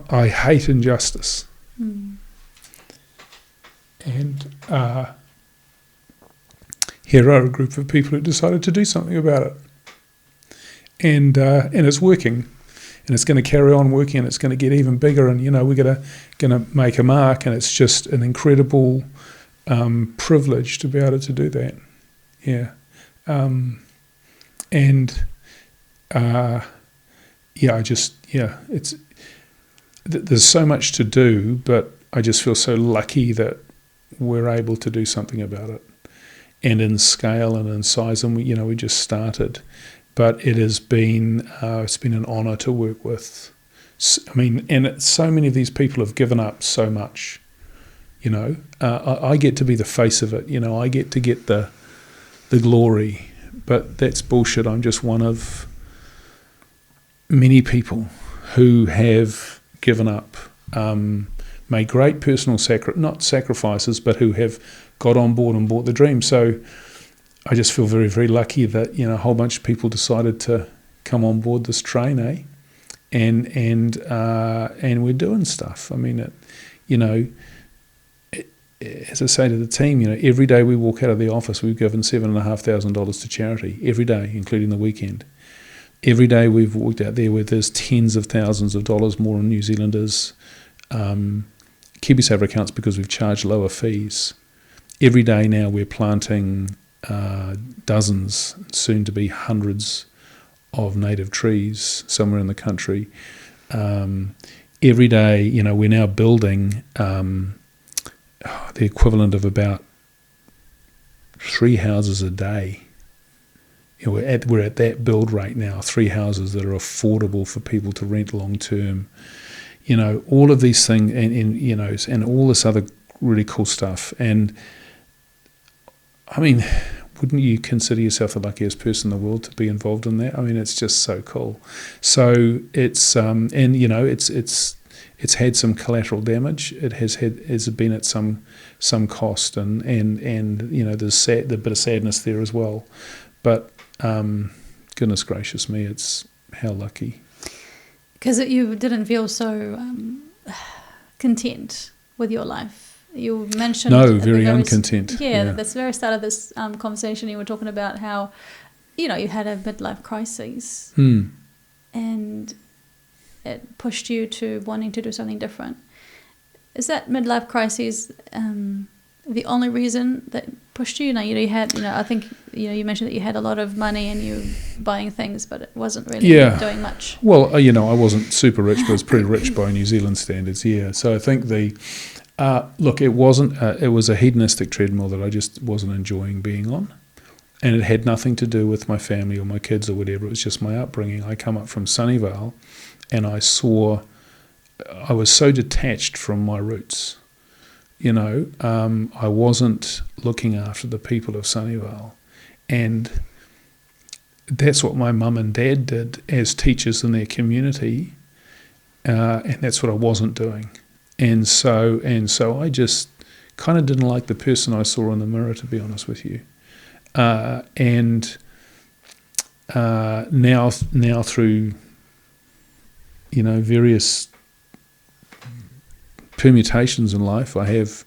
I hate injustice. And here are a group of people who decided to do something about it. And it's working. And it's going to carry on working, and it's going to get even bigger. And, we're going to make a mark. And it's just an incredible privilege to be able to do that. Yeah. It's there's so much to do, but I just feel so lucky that we're able to do something about it, and in scale and in size. And we just started, but it has been it's been an honour to work with. And so many of these people have given up so much. I get to be the face of it. I get to get the glory, but that's bullshit. I'm just one of many people who have given up, made great personal not sacrifices, but who have got on board and bought the dream. So I just feel very, very lucky that a whole bunch of people decided to come on board this train, and we're doing stuff. As I say to the team, every day we walk out of the office, we've given $7,500 to charity every day, including the weekend. Every day we've walked out there where there's tens of thousands of dollars more in New Zealanders' KiwiSaver accounts because we've charged lower fees. Every day now we're planting dozens, soon to be hundreds of native trees somewhere in the country. Every day, we're now building the equivalent of about 3 houses a day. We're at that build rate now, 3 houses that are affordable for people to rent long term. All of these things, and all this other really cool stuff. And wouldn't you consider yourself the luckiest person in the world to be involved in that? It's just so cool. So it's it's had some collateral damage. It has been at some cost, and there's the bit of sadness there as well. But goodness gracious me, it's how lucky. Because you didn't feel so content with your life. You mentioned... No, very uncontent. Yeah, at the very start of this conversation, you were talking about how, you had a midlife crisis. And it pushed you to wanting to do something different. Is that midlife crisis, the only reason that pushed you? You had, I think, you mentioned that you had a lot of money and you were buying things, but it wasn't really doing much. Well, I wasn't super rich, but I was pretty rich by New Zealand standards, yeah. So I think look, it was a hedonistic treadmill that I just wasn't enjoying being on. And it had nothing to do with my family or my kids or whatever. It was just my upbringing. I come up from Sunnyvale, and I was so detached from my roots. I wasn't looking after the people of Sunnyvale. And that's what my mum and dad did as teachers in their community. And that's what I wasn't doing. And so I just kind of didn't like the person I saw in the mirror, to be honest with you. And now through various permutations in life, I have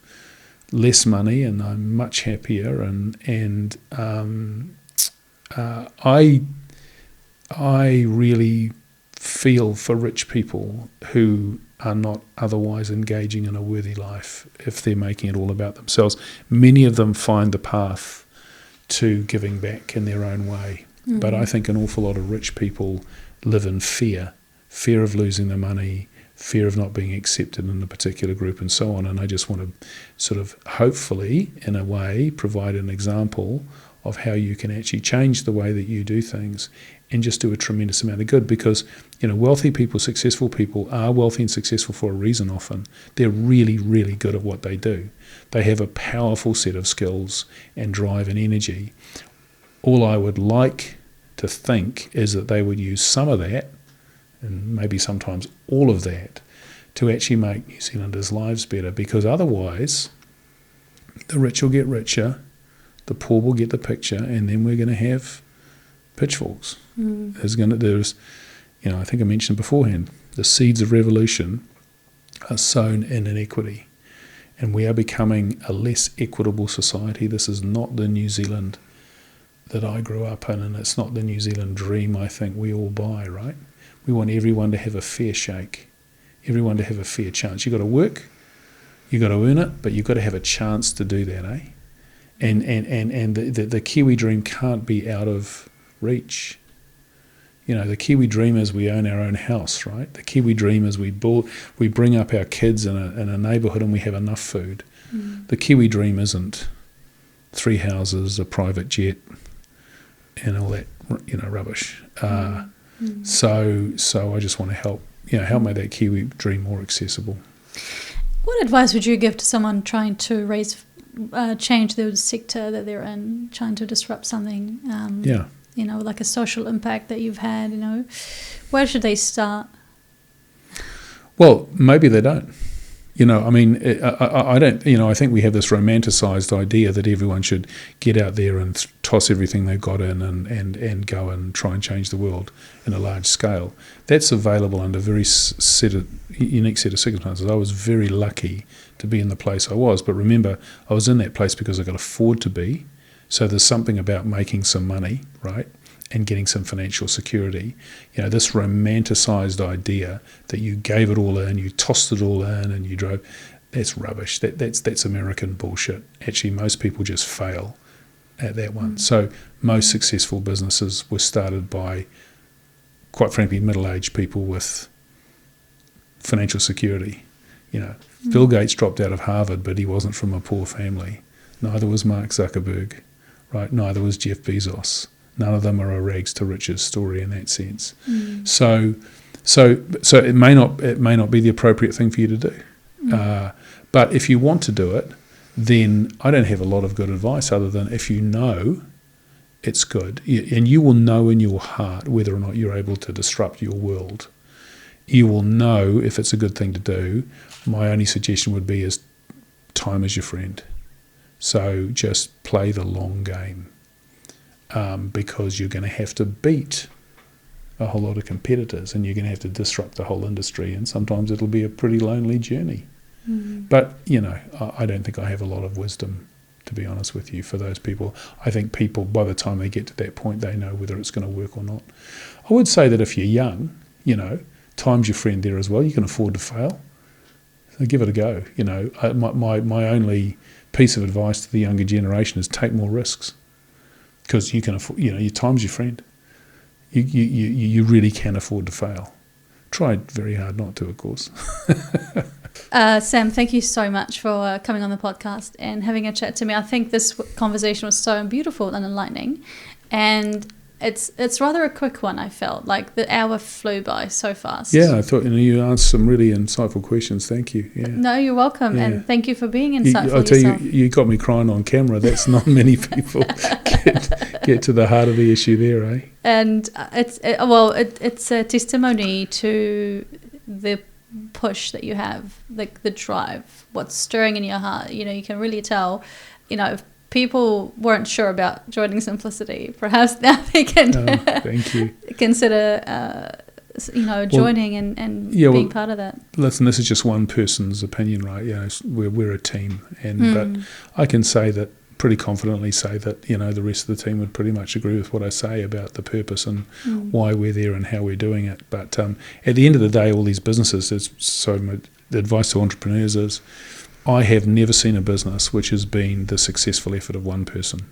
less money and I'm much happier, and I really feel for rich people who are not otherwise engaging in a worthy life if they're making it all about themselves. Many of them find the path to giving back in their own way. Mm-hmm. But I think an awful lot of rich people live in fear of losing their money, fear of not being accepted in a particular group and so on. And I just want to sort of hopefully, in a way, provide an example of how you can actually change the way that you do things and just do a tremendous amount of good, because wealthy people, successful people are wealthy and successful for a reason often. They're really, really good at what they do. They have a powerful set of skills and drive and energy. All I would like to think is that they would use some of that, and maybe sometimes all of that, to actually make New Zealanders' lives better, because otherwise the rich will get richer, the poor will get the picture, and then we're going to have pitchforks. There's, I think I mentioned beforehand, the seeds of revolution are sown in inequity, and we are becoming a less equitable society. This is not the New Zealand that I grew up in, and it's not the New Zealand dream I think we all buy, right? We want everyone to have a fair shake, everyone to have a fair chance. You've got to work, you've got to earn it, but you've got to have a chance to do that, eh? And the Kiwi dream can't be out of reach. The Kiwi dream is we own our own house, right? The Kiwi dream is we bring up our kids in a neighbourhood and we have enough food. The Kiwi dream isn't 3 houses, a private jet, and all that, rubbish. So I just want to help make that Kiwi dream more accessible. What advice would you give to someone trying to change the sector that they're in, trying to disrupt something? Like a social impact that you've had. Where should they start? Well, maybe they don't. I don't. I think we have this romanticised idea that everyone should get out there and toss everything they've got in and go and try and change the world in a large scale. That's available under a very unique set of circumstances. I was very lucky to be in the place I was, but remember, I was in that place because I could afford to be. So there's something about making some money, right, and getting some financial security. This romanticised idea that you gave it all in, you tossed it all in, and you drove, that's rubbish. That's American bullshit. Actually, most people just fail at that one. So most successful businesses were started by, quite frankly, middle-aged people with financial security. Bill Gates dropped out of Harvard, but he wasn't from a poor family. Neither was Mark Zuckerberg, right? Neither was Jeff Bezos. None of them are a rags to riches story in that sense. So it may not be the appropriate thing for you to do. But if you want to do it, then I don't have a lot of good advice other than if you know it's good, and you will know in your heart whether or not you're able to disrupt your world. You will know if it's a good thing to do. My only suggestion would be is time is your friend. So just play the long game, because you're going to have to beat a whole lot of competitors and you're going to have to disrupt the whole industry, and sometimes it'll be a pretty lonely journey. But, I don't think I have a lot of wisdom, to be honest with you, for those people. I think people, by the time they get to that point, they know whether it's going to work or not. I would say that if you're young, time's your friend there as well. You can afford to fail. So give it a go. My only piece of advice to the younger generation is take more risks, because you can afford. Your time's your friend. You really can afford to fail. Try very hard not to, of course. Sam, thank you so much for coming on the podcast and having a chat to me. I think this conversation was so beautiful and enlightening, and it's rather a quick one. I felt like the hour flew by so fast. Yeah, I thought you answered some really insightful questions. Thank you. Yeah. No, you're welcome, and thank you for being insightful. I'll tell yourself. you got me crying on camera. That's not many people get to the heart of the issue there, eh? And it's a testimony to the push that you have, like the drive, what's stirring in your heart. You can really tell. If people weren't sure about joining Simplicity, perhaps now they can thank you. consider joining and being part of that. Listen, this is just one person's opinion, right? We're a team, but I can say that, pretty confidently say that the rest of the team would pretty much agree with what I say about the purpose and why we're there and how we're doing it. But at the end of the day, all these businesses, the advice to entrepreneurs is, I have never seen a business which has been the successful effort of one person.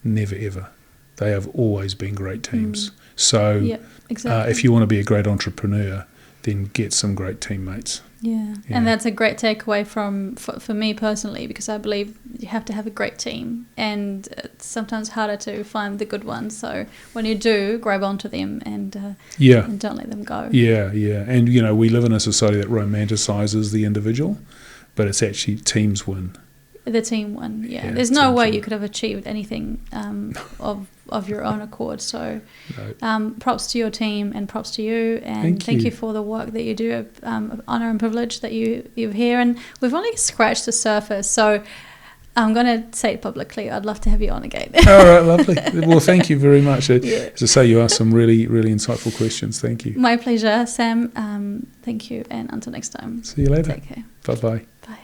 Never, ever. They have always been great teams. So exactly. If you want to be a great entrepreneur, then get some great teammates. Yeah, and that's a great takeaway for me personally, because I believe you have to have a great team, and it's sometimes harder to find the good ones. So when you do, grab onto them and don't let them go. Yeah. And, we live in a society that romanticizes the individual, but it's actually teams win. The team won, yeah. There's no way you could have achieved anything of your own accord. So props to your team and props to you. And thank you for the work that you do. Honour and privilege that you're here. And we've only scratched the surface. So I'm going to say it publicly. I'd love to have you on again. All right, lovely. Well, thank you very much. As I say, you asked some really, really insightful questions. Thank you. My pleasure, Sam. Thank you. And until next time. See you later. Take care. Bye-bye. Bye.